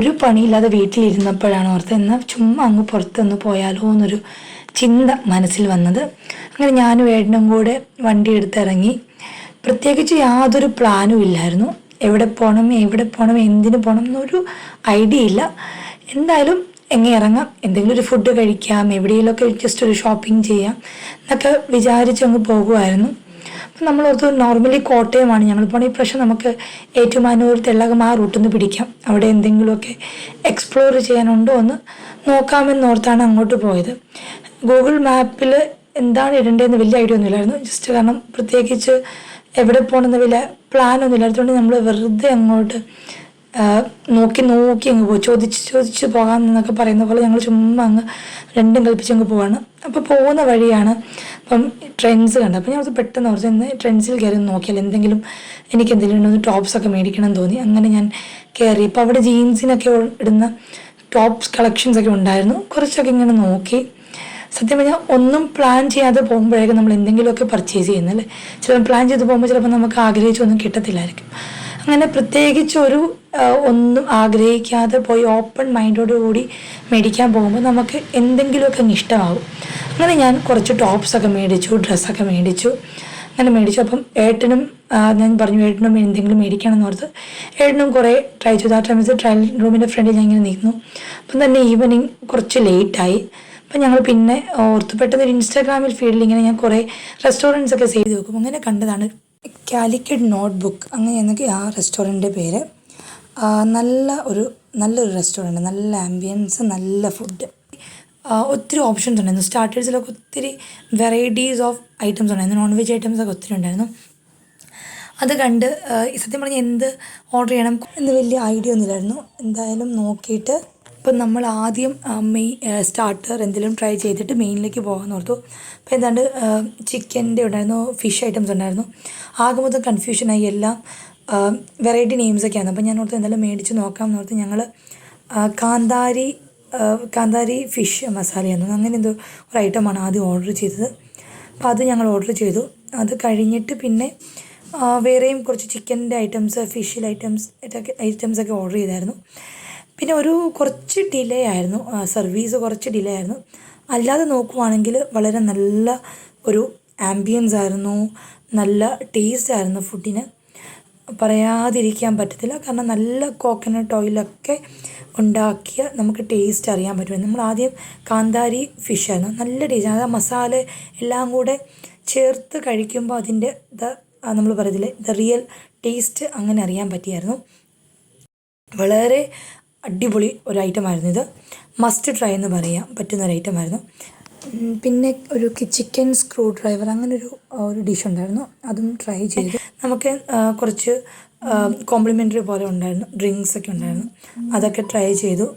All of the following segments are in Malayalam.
ഒരു പണിയില്ലാതെ വീട്ടിലിരുന്നപ്പോഴാണ് ഓർത്ത് എന്നാൽ ചുമ്മാ അങ്ങ് പുറത്തൊന്ന് പോയാലോ എന്നൊരു ചിന്ത മനസ്സിൽ വന്നത്. അങ്ങനെ ഞാനും ഏട്ടനും കൂടെ വണ്ടി എടുത്തിറങ്ങി. പ്രത്യേകിച്ച് യാതൊരു പ്ലാനും ഇല്ലായിരുന്നു. എവിടെ പോകണം എന്തിനു പോകണം എന്നൊരു ഐഡിയ ഇല്ല. എന്തായാലും എങ്ങനെ ഇറങ്ങാം, എന്തെങ്കിലും ഒരു ഫുഡ് കഴിക്കാം, എവിടെയെങ്കിലുമൊക്കെ ജസ്റ്റ് ഒരു ഷോപ്പിംഗ് ചെയ്യാം എന്നൊക്കെ വിചാരിച്ചങ്ങ് പോകുമായിരുന്നു. അപ്പം നമ്മളോർത്ത് നോർമലി കോട്ടയമാണ് ഞങ്ങൾ പോകണം. ഈ പ്രാവശ്യം നമുക്ക് ഏറ്റുമാനൂർ തെള്ളകം ആ റൂട്ടിൽ നിന്ന് പിടിക്കാം. അവിടെ എന്തെങ്കിലുമൊക്കെ എക്സ്പ്ലോർ ചെയ്യാനുണ്ടോ എന്ന് നോക്കാമെന്നോർത്താണ് അങ്ങോട്ട് പോയത്. ഗൂഗിൾ മാപ്പിൽ എന്താണ് ഇടേണ്ടതെന്ന് വലിയ ഐഡിയ ഒന്നുമില്ലായിരുന്നു. ജസ്റ്റ് കാരണം പ്രത്യേകിച്ച് എവിടെ പോകണമെന്ന് വലിയ പ്ലാനൊന്നും ഇല്ലാത്തതുകൊണ്ട് നമ്മൾ വെറുതെ അങ്ങോട്ട് നോക്കി അങ്ങ് പോകും. ചോദിച്ച് പോകാം എന്നൊക്കെ പറയുന്ന പോലെ ഞങ്ങൾ ചുമ്മാ അങ്ങ് രണ്ടും കൽപ്പിച്ചങ്ങ് പോവാണ്. അപ്പോൾ പോകുന്ന വഴിയാണ് അപ്പം ട്രെൻഡ്സ് കണ്ടത്. അപ്പോൾ ഞാൻ പെട്ടെന്ന് ഓർത്ത് ഇന്ന് ട്രെൻഡ്സിൽ കയറി നോക്കിയാൽ എന്തെങ്കിലും എനിക്ക് എന്തെങ്കിലും ഒന്ന് ടോപ്സൊക്കെ മേടിക്കണം എന്ന് തോന്നി. അങ്ങനെ ഞാൻ കയറി. ഇപ്പോൾ അവിടെ ജീൻസിനൊക്കെ ഇടുന്ന ടോപ്സ് കളക്ഷൻസൊക്കെ ഉണ്ടായിരുന്നു. കുറച്ചൊക്കെ ഇങ്ങനെ നോക്കി. സത്യം പറഞ്ഞാൽ ഒന്നും പ്ലാൻ ചെയ്യാതെ പോകുമ്പോഴേക്കും നമ്മൾ എന്തെങ്കിലുമൊക്കെ പർച്ചേസ് ചെയ്യുന്നല്ലേ. ചിലപ്പോൾ പ്ലാൻ ചെയ്ത് പോകുമ്പോൾ ചിലപ്പോൾ നമുക്ക് ആഗ്രഹിച്ചൊന്നും കിട്ടത്തില്ലായിരിക്കും. അങ്ങനെ പ്രത്യേകിച്ച് ഒന്നും ആഗ്രഹിക്കാതെ പോയി ഓപ്പൺ മൈൻഡോടുകൂടി മേടിക്കാൻ പോകുമ്പോൾ നമുക്ക് എന്തെങ്കിലുമൊക്കെ അങ്ങ് ഇഷ്ടമാകും. അങ്ങനെ ഞാൻ കുറച്ച് ടോപ്സൊക്കെ മേടിച്ചു, ഡ്രസ്സൊക്കെ മേടിച്ചു. അങ്ങനെ മേടിച്ചു. അപ്പം ഏട്ടനും ഞാൻ പറഞ്ഞു ഏട്ടനും എന്തെങ്കിലും മേടിക്കണം എന്ന് ഓർത്ത് ഏട്ടനും കുറേ ട്രൈ ചെയ്തു. ആ ടൈമിൽ ട്രയൽ റൂമിൻ്റെ ഫ്രണ്ടിൽ ഞാൻ ഇങ്ങനെ നിന്നു. അപ്പം തന്നെ ഈവനിങ് കുറച്ച് ലേറ്റായി. അപ്പം ഞങ്ങൾ പിന്നെ ഓർത്ത് പെട്ടെന്ന് ഒരു ഇൻസ്റ്റാഗ്രാമിൽ ഫീൽഡിൽ ഇങ്ങനെ ഞാൻ കുറേ റെസ്റ്റോറൻറ്റ്സ് ഒക്കെ സേവ് ചെയ്ത് നോക്കും. അങ്ങനെ കണ്ടതാണ് കാലിക്കറ്റ് നോട്ട്ബുക്ക് അങ്ങനെ എന്നൊക്കെ ആ റെസ്റ്റോറൻറ്റിൻ്റെ പേര്. നല്ലൊരു റെസ്റ്റോറൻറ്റ്, നല്ല ആംബിയൻസ്, നല്ല ഫുഡ്, ഒത്തിരി ഓപ്ഷൻസ് ഉണ്ടായിരുന്നു. സ്റ്റാർട്ടേഴ്സിലൊക്കെ ഒത്തിരി വെറൈറ്റീസ് ഓഫ് ഐറ്റംസ് ഉണ്ടായിരുന്നു. നോൺ വെജ് ഐറ്റംസൊക്കെ ഒത്തിരി ഉണ്ടായിരുന്നു. അത് കണ്ട് സത്യം പറഞ്ഞാൽ എന്ത് ഓർഡർ ചെയ്യണം എന്ന് വലിയ ഐഡിയ ഒന്നുമില്ലായിരുന്നു. എന്തായാലും നോക്കിയിട്ട് ഇപ്പം നമ്മൾ ആദ്യം സ്റ്റാർട്ടർ എന്തെങ്കിലും ട്രൈ ചെയ്തിട്ട് മെയിനിലേക്ക് പോകാമെന്ന് ഓർത്തു. അപ്പോൾ ഏതാണ്ട് ചിക്കൻ്റെ ഉണ്ടായിരുന്നു, ഫിഷ് ഐറ്റംസ് ഉണ്ടായിരുന്നു. ആകെ മൊത്തം കൺഫ്യൂഷനായി. എല്ലാം വെറൈറ്റി നെയിംസൊക്കെയാണ്. അപ്പോൾ ഞാൻ ഓർത്ത് എന്തായാലും മേടിച്ച് നോക്കാമെന്ന് ഓർത്ത് ഞങ്ങൾ കാന്താരി ഫിഷ് മസാലയായിരുന്നു അങ്ങനെ എന്തോ ഒരു ഐറ്റമാണ് ആദ്യം ഓർഡർ ചെയ്തത്. അപ്പോൾ അത് ഞങ്ങൾ ഓർഡർ ചെയ്തു. അത് കഴിഞ്ഞിട്ട് പിന്നെ വേറെയും കുറച്ച് ചിക്കൻ്റെ ഐറ്റംസ്, ഫിഷിൽ ഐറ്റംസൊക്കെ ഓർഡർ ചെയ്തായിരുന്നു. പിന്നെ കുറച്ച് ഡിലേ ആയിരുന്നു, സർവീസ് കുറച്ച് ഡിലേ ആയിരുന്നു. അല്ലാതെ നോക്കുവാണെങ്കിൽ വളരെ നല്ല ഒരു ആംബിയൻസ് ആയിരുന്നു, നല്ല ടേസ്റ്റ് ആയിരുന്നു. ഫുഡിന് പറയാതിരിക്കാൻ പറ്റത്തില്ല. കാരണം നല്ല കോക്കനട്ട് ഓയിലൊക്കെ ഉണ്ടാക്കിയ നമുക്ക് ടേസ്റ്റ് അറിയാൻ പറ്റും. നമ്മൾ ആദ്യം കാന്താരി ഫിഷായിരുന്നു, നല്ല ടേസ്റ്റ്. അത് ആ മസാല എല്ലാം കൂടെ ചേർത്ത് കഴിക്കുമ്പോൾ അതിൻ്റെ നമ്മൾ പറയത്തില്ലേ റിയൽ ടേസ്റ്റ് അങ്ങനെ അറിയാൻ പറ്റിയായിരുന്നു. വളരെ അടിപൊളി ഒരു ഐറ്റമായിരുന്നു ഇത്. മസ്റ്റ് ട്രൈ എന്ന് പറയാൻ പറ്റുന്ന ഒരു ഐറ്റമായിരുന്നു. പിന്നെ ഒരു ചിക്കൻ സ്ക്രൂ ഡ്രൈവർ അങ്ങനെ ഒരു ഡിഷ് ഉണ്ടായിരുന്നു. അതും ട്രൈ ചെയ്തു. നമുക്ക് കുറച്ച് കോംപ്ലിമെൻ്ററി പോലെ ഉണ്ടായിരുന്നു, ഡ്രിങ്ക്സൊക്കെ ഉണ്ടായിരുന്നു. അതൊക്കെ ട്രൈ ചെയ്തു.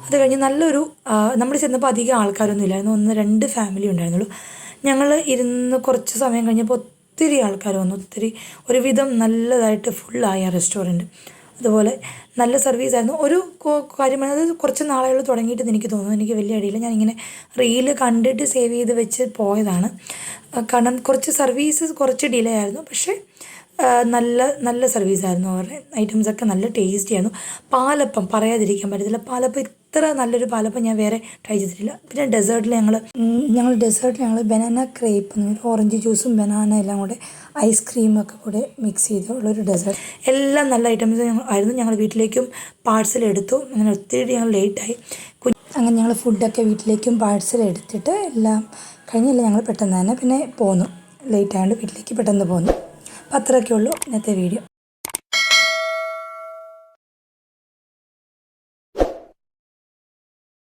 അത് കഴിഞ്ഞ് നമ്മൾ ചെന്നപ്പോൾ അധികം ആൾക്കാരൊന്നും ഇല്ലായിരുന്നു. 1-2 ഫാമിലി ഉണ്ടായിരുന്നുള്ളൂ. ഞങ്ങൾ ഇരുന്ന് കുറച്ച് സമയം കഴിഞ്ഞപ്പോൾ ഒത്തിരി ആൾക്കാർ വന്നു. ഒരുവിധം നല്ലതായിട്ട് ഫുള്ളായി ആ റെസ്റ്റോറൻറ്റ്. അതുപോലെ നല്ല സർവീസായിരുന്നു. ഒരു കാര്യമാണ്, അത് കുറച്ച് നാളുകൾ തുടങ്ങിയിട്ടെന്ന് എനിക്ക് തോന്നുന്നു. എനിക്ക് വലിയ ഐഡിയയില്ല. ഞാനിങ്ങനെ റീല് കണ്ടിട്ട് സേവ് ചെയ്ത് വെച്ച് പോയതാണ്. കാരണം കുറച്ച് ഡിലേ ആയിരുന്നു. പക്ഷേ നല്ല സർവീസായിരുന്നു. അവരുടെ ഐറ്റംസൊക്കെ നല്ല ടേസ്റ്റിയായിരുന്നു. പാലപ്പം പറയാതിരിക്കാൻ പറ്റത്തില്ല. പാലപ്പം ഇത്ര നല്ലൊരു പാലപ്പം ഞാൻ വേറെ ട്രൈ ചെയ്തിട്ടില്ല. പിന്നെ ഡെസേർട്ടിൽ ഞങ്ങൾ ബനാന ക്രേപ്പ്, ഓറഞ്ച് ജ്യൂസും ബനാന എല്ലാം കൂടെ ഐസ്ക്രീമൊക്കെ കൂടെ മിക്സ് ചെയ്തുള്ളൊരു ഡെസേർട്ട്. എല്ലാം നല്ല ഐറ്റംസ് ആയിരുന്നു. ഞങ്ങൾ വീട്ടിലേക്കും പാഴ്സൽ എടുത്തു. അങ്ങനെ ഒത്തിരി ഞങ്ങൾ ലേറ്റായി. അങ്ങനെ ഞങ്ങൾ ഫുഡൊക്കെ വീട്ടിലേക്കും പാഴ്സൽ എടുത്തിട്ട് എല്ലാം കഴിഞ്ഞില്ല. ഞങ്ങൾ പെട്ടെന്ന് തന്നെ പിന്നെ പോന്നു. ലേറ്റ് ആയതുകൊണ്ട് വീട്ടിലേക്ക് പെട്ടെന്ന് പോന്നു. അപ്പോൾ അത്രയൊക്കെ ഉള്ളൂ ഇന്നത്തെ വീഡിയോ.